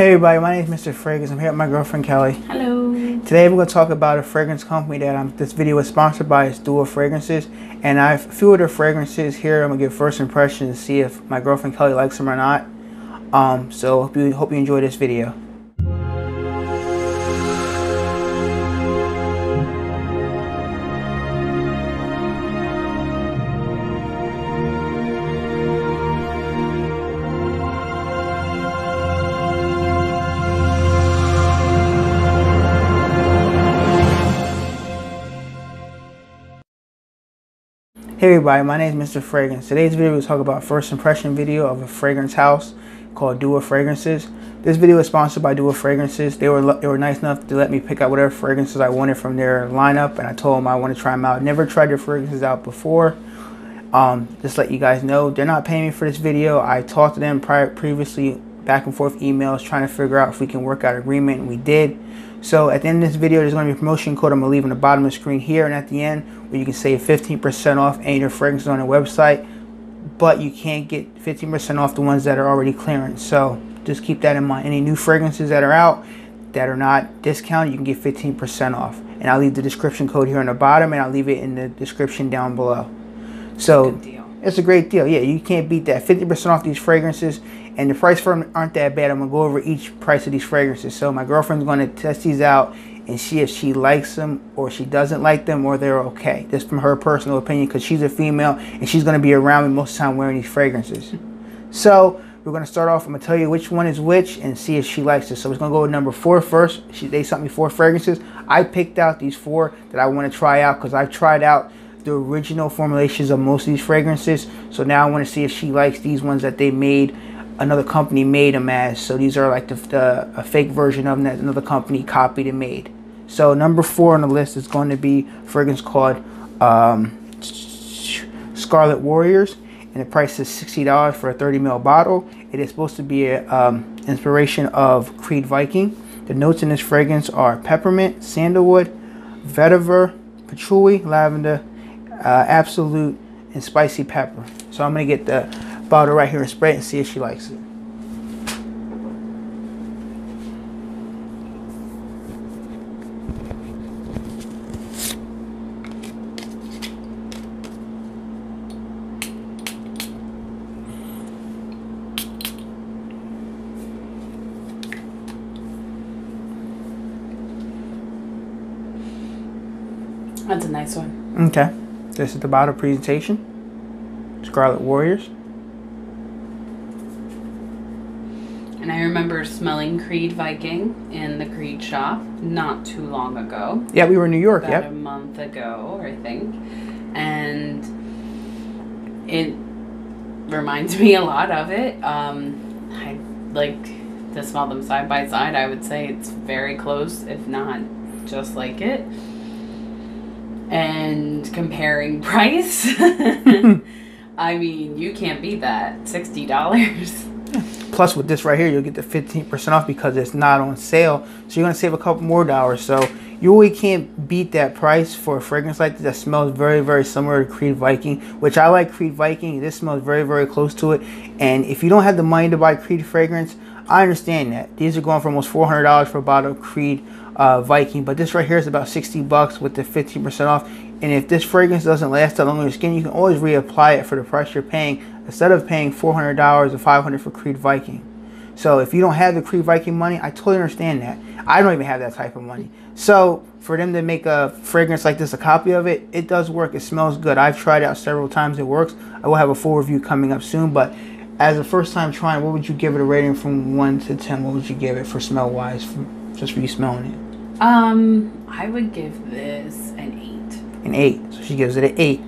Hey everybody, my name is Mr. Fragrance. I'm here with my girlfriend Kelly. Hello. Today we're going to talk about a fragrance company that this video is sponsored by. It's Dua Fragrances, and I have a few of their fragrances here. I'm going to give first impressions and see if my girlfriend Kelly likes them or not. So hope you enjoy this video. Hey everybody, my name is Mr. Fragrance. Today's video will talk about first impression video of a fragrance house called Dua Fragrances. This video is sponsored by Dua Fragrances. They were nice enough to let me pick out whatever fragrances I wanted from their lineup, and I told them I want to try them out. Never tried their fragrances out before. Just let you guys know, they're not paying me for this video. I talked to them previously, back and forth emails, trying to figure out if we can work out an agreement, and we did. So at the end of this video, there's going to be a promotion code I'm going to leave on the bottom of the screen here and at the end, where you can save 15% off any of their fragrances on their website, but you can't get 15% off the ones that are already clearance. So just keep that in mind. Any new fragrances that are out that are not discounted, you can get 15% off. And I'll leave the description code here on the bottom, and I'll leave it in the description down below. So Good deal. It's a great deal. Yeah, you can't beat that. 50% off these fragrances, and the price for them aren't that bad. I'm going to go over each price of these fragrances. So my girlfriend's going to test these out and see if she likes them or she doesn't like them or they're okay. Just from her personal opinion, because she's a female and she's going to be around me most of the time wearing these fragrances. So we're going to start off. I'm going to tell you which one is which and see if she likes it. So we're going to go with number 4 first. They sent me 4 fragrances. I picked out these 4 that I want to try out because I've tried out the original formulations of most of these fragrances. So now I want to see if she likes these ones that they made, another company made them as. So these are like a fake version of them that another company copied and made. So number 4 on the list is going to be a fragrance called Scarlet Warriors, and the price is $60 for a 30 ml bottle. It is supposed to be an inspiration of Creed Viking. The notes in this fragrance are peppermint, sandalwood, vetiver, patchouli, lavender, absolute, and spicy pepper. So I'm going to get the bottle right here and spray it and see if she likes it. That's a nice one. Okay, this is the bottle presentation. Scarlet Warriors. And I remember smelling Creed Viking in the Creed shop not too long ago. Yeah, we were in New York. About yep. a month ago, I think. And it reminds me a lot of it. I like to smell them side by side. I would say it's very close, if not just like it. And comparing price, I mean, you can't beat that. $60. Plus with this right here, you'll get the 15% off because it's not on sale. So you're going to save a couple more dollars. So you really can't beat that price for a fragrance like this that smells very, very similar to Creed Viking, which I like Creed Viking. This smells very, very close to it. And if you don't have the money to buy Creed fragrance, I understand that. These are going for almost $400 for a bottle of Creed Viking, but this right here is about $60 with the 15% off. And if this fragrance doesn't last that long on your skin, you can always reapply it for the price you're paying instead of paying $400 or $500 for Creed Viking. So if you don't have the Creed Viking money, I totally understand that. I don't even have that type of money. So for them to make a fragrance like this, a copy of it, it does work. It smells good. I've tried it out several times. It works. I will have a full review coming up soon, but as a first time trying, what would you give it a rating from 1 to 10? What would you give it for smell wise, just for you smelling it? I would give this an 8. An 8. So she gives it an 8.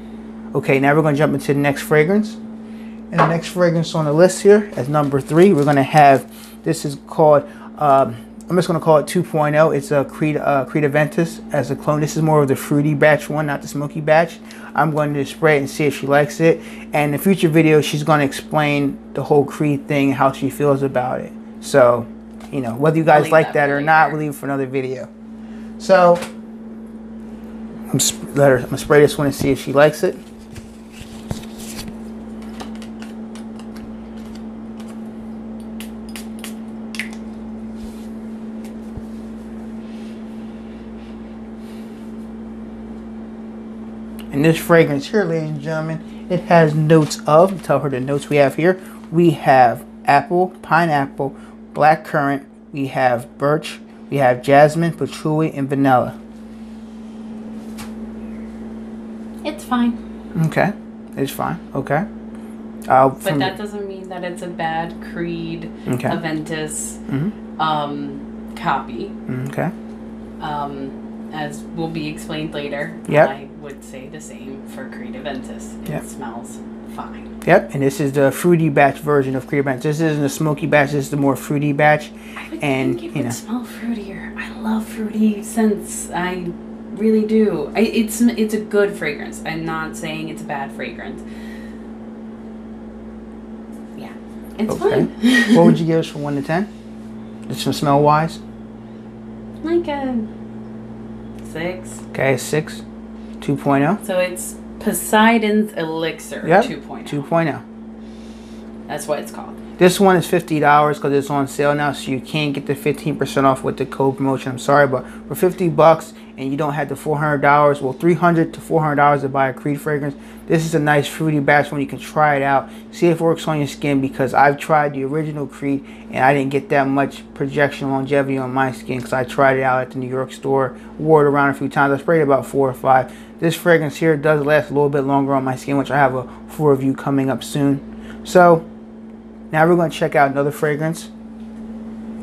Okay, now we're going to jump into the next fragrance. And the next fragrance on the list here as number 3, we're going to have, this is called, I'm just going to call it 2.0. It's a Creed Aventus as a clone. This is more of the fruity batch one, not the smoky batch. I'm going to spray it and see if she likes it. And in the future video, she's going to explain the whole Creed thing, how she feels about it. So, you know, whether you guys like that or not, we'll leave it for another video. So, I'm going to spray this one and see if she likes it. And this fragrance here, ladies and gentlemen, it has notes of, tell her the notes we have here. We have apple, pineapple, black currant, we have birch, we have jasmine, patchouli, and vanilla. It's fine. Okay, it's fine. Okay. But that doesn't mean that it's a bad Creed, Aventus copy. Okay. As will be explained later. Yep. I would say the same for Creed Aventus. It smells fine. Yep, and this is the fruity batch version of Creed Aventus. This isn't the smoky batch, this is the more fruity batch. I would think it would smell fruitier. I love fruity scents. I really do. It's a good fragrance. I'm not saying it's a bad fragrance. Yeah, it's fine. What would you give us from 1 to 10? Just from smell wise? Like a 6. Okay, 6. 2.0. So it's Poseidon's Elixir 2.0. 2.0. That's what it's called. This one is $50 because it's on sale now, so you can't get the 15% off with the code promotion. I'm sorry, but for $50 and you don't have the $400, well, $300 to $400 to buy a Creed fragrance. This is a nice fruity batch when you can try it out, see if it works on your skin, because I've tried the original Creed and I didn't get that much projection longevity on my skin because I tried it out at the New York store, wore it around a few times. I sprayed it about 4 or 5. This fragrance here does last a little bit longer on my skin, which I have a full review coming up soon. So now we're going to check out another fragrance.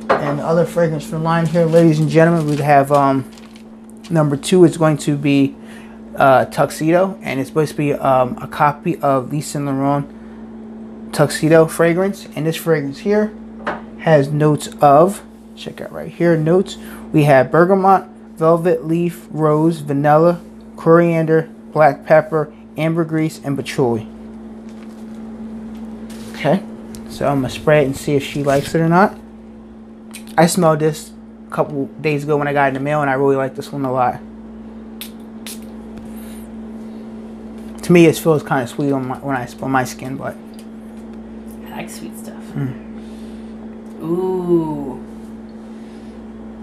And the other fragrance from the line here, ladies and gentlemen, we have number 2 is going to be Tuxedo. And it's supposed to be a copy of Yves Saint Laurent Tuxedo fragrance. And this fragrance here has notes of, check out right here, notes. We have bergamot, velvet leaf, rose, vanilla, coriander, black pepper, ambergris, and patchouli. Okay. So I'm going to spray it and see if she likes it or not. I smelled this a couple days ago when I got it in the mail, and I really like this one a lot. To me, it feels kind of sweet on my skin, but I like sweet stuff. Ooh.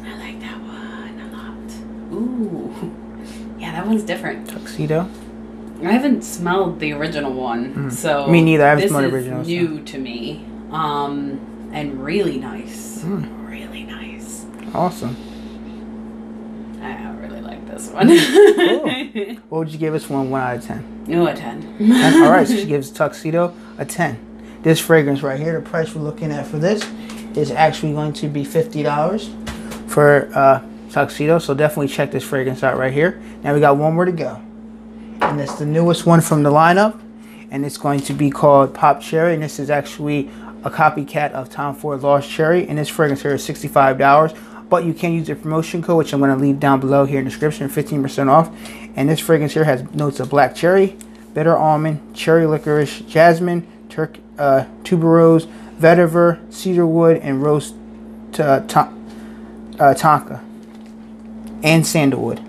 I like that one a lot. Ooh. Yeah, that one's different. Tuxedo. I haven't smelled the original one, so me neither. I haven't smelled the original. This is new to me, and really nice. Really nice. Awesome. I really like this one. Cool. What would you give this one 1 out of 10? No, a 10. 10? All right, so she gives Tuxedo a 10. This fragrance right here, the price we're looking at for this is actually going to be $50 for Tuxedo. So definitely check this fragrance out right here. Now we got one more to go. And it's the newest one from the lineup, and it's going to be called Pop Cherry, and this is actually a copycat of Tom Ford Lost Cherry, and this fragrance here is $65, but you can use the promotion code, which I'm going to leave down below here in the description, 15% off. And this fragrance here has notes of black cherry, bitter almond, cherry licorice, jasmine, tuberose, vetiver, cedarwood, and rose tonka, and sandalwood.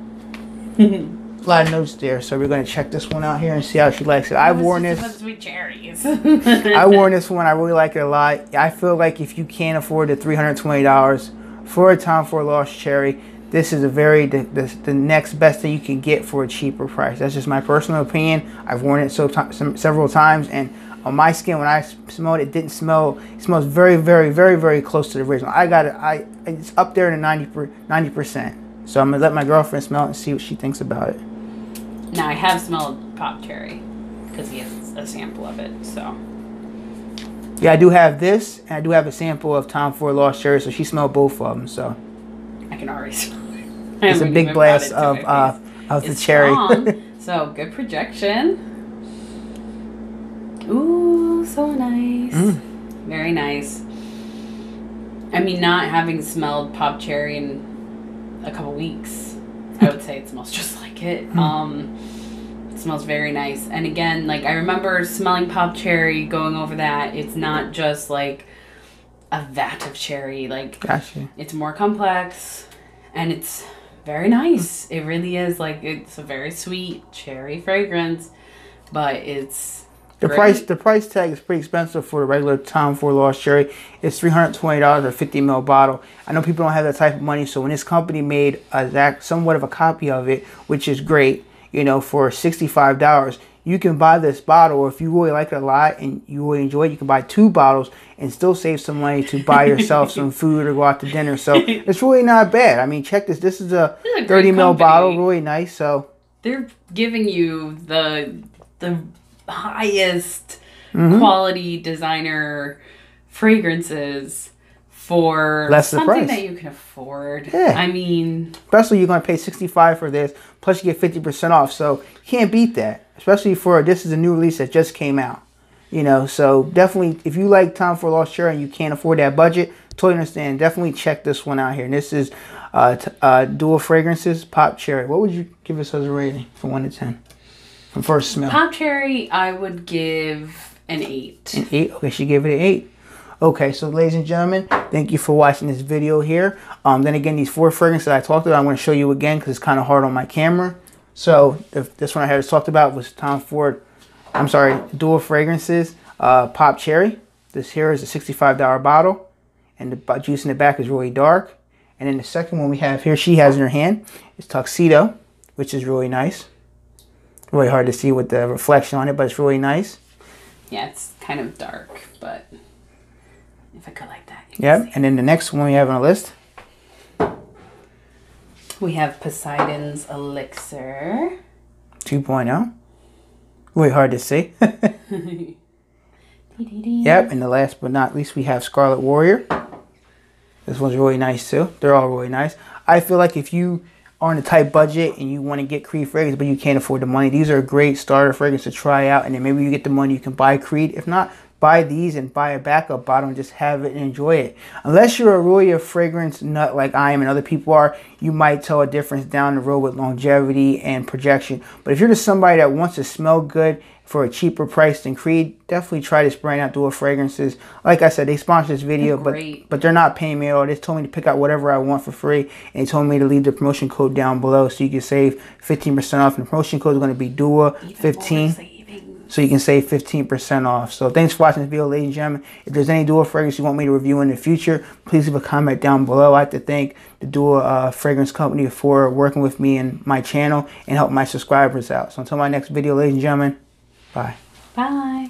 A lot of notes there, so we're going to check this one out here and see how she likes it. I've worn this. Sweet cherries. I worn this one. I really like it a lot. I feel like if you can't afford the $320 for a Tom Ford Lost Cherry, this is the next best thing you can get for a cheaper price. That's just my personal opinion. I've worn it several times, and on my skin, when I smelled it, didn't smell. It smells very, very, very, very close to the original. I got it. It's up there in the 90%. So I'm gonna let my girlfriend smell it and see what she thinks about it. Now I have smelled Pop Cherry because he has a sample of it. So yeah, I do have this, and I do have a sample of Tom Ford Lost Cherry. So she smelled both of them. So I can already smell it. It's a big blast of the cherry. So good projection. Ooh, so nice. Very nice. I mean, not having smelled Pop Cherry in a couple weeks, I would say it smells just like it. It smells very nice. And again, like I remember smelling Pop Cherry, going over that. It's not just like a vat of cherry. Like, gotcha. It's more complex, and it's very nice. It really is. Like, it's a very sweet cherry fragrance, but it's the price tag is pretty expensive for the regular Tom Ford Lost Cherry. It's $320 for a 50 ml bottle. I know people don't have that type of money, so when this company made somewhat of a copy of it, which is great, you know, for $65. You can buy this bottle, or if you really like it a lot and you really enjoy it, you can buy 2 bottles and still save some money to buy yourself some food or go out to dinner. So it's really not bad. I mean, check this. This is a 30 ml bottle, really nice. So they're giving you the highest quality designer fragrances for less the something price that you can afford. Yeah. I mean, especially you're going to pay $65 for this, plus you get 50% off. So you can't beat that, especially for this is a new release that just came out. You know, so definitely if you like Tom Ford Lost Cherry and you can't afford that budget, totally understand. Definitely check this one out here. And this is Dual Fragrances Pop Cherry. What would you give this as a rating from 1 to 10 from first smell? Pop Cherry, I would give an 8. An 8? Okay, she gave it an 8. Okay, so ladies and gentlemen, thank you for watching this video here. Then again, these 4 fragrances that I talked about, I'm going to show you again because it's kind of hard on my camera. So this one I had talked about was Tom Ford, I'm sorry, Dual Fragrances Pop Cherry. This here is a $65 bottle, and the juice in the back is really dark. And then the second one we have here, she has in her hand, is Tuxedo, which is really nice. Really hard to see with the reflection on it, but it's really nice. Yeah, it's kind of dark, but if I could like that. Yep, and then the next one we have on the list, we have Poseidon's Elixir 2.0. Really hard to see. Yep, and the last but not least, we have Scarlet Warrior. This one's really nice too. They're all really nice. I feel like if you are on a tight budget and you want to get Creed fragrance, but you can't afford the money, these are a great starter fragrance to try out. And then maybe you get the money, you can buy Creed. If not, buy these and buy a backup bottle and just have it and enjoy it. Unless you're really a fragrance nut like I am and other people are, you might tell a difference down the road with longevity and projection. But if you're just somebody that wants to smell good for a cheaper price than Creed, definitely try this brand out, Dual Fragrances. Like I said, they sponsored this video, but they're not paying me at all. They told me to pick out whatever I want for free, and they told me to leave the promotion code down below so you can save 15% off. And the promotion code is going to be DUA15. So you can save 15% off. So thanks for watching this video, ladies and gentlemen. If there's any Dual fragrance you want me to review in the future, please leave a comment down below. I like to thank the Dual Fragrance Company for working with me and my channel and help my subscribers out. So until my next video, ladies and gentlemen, bye. Bye.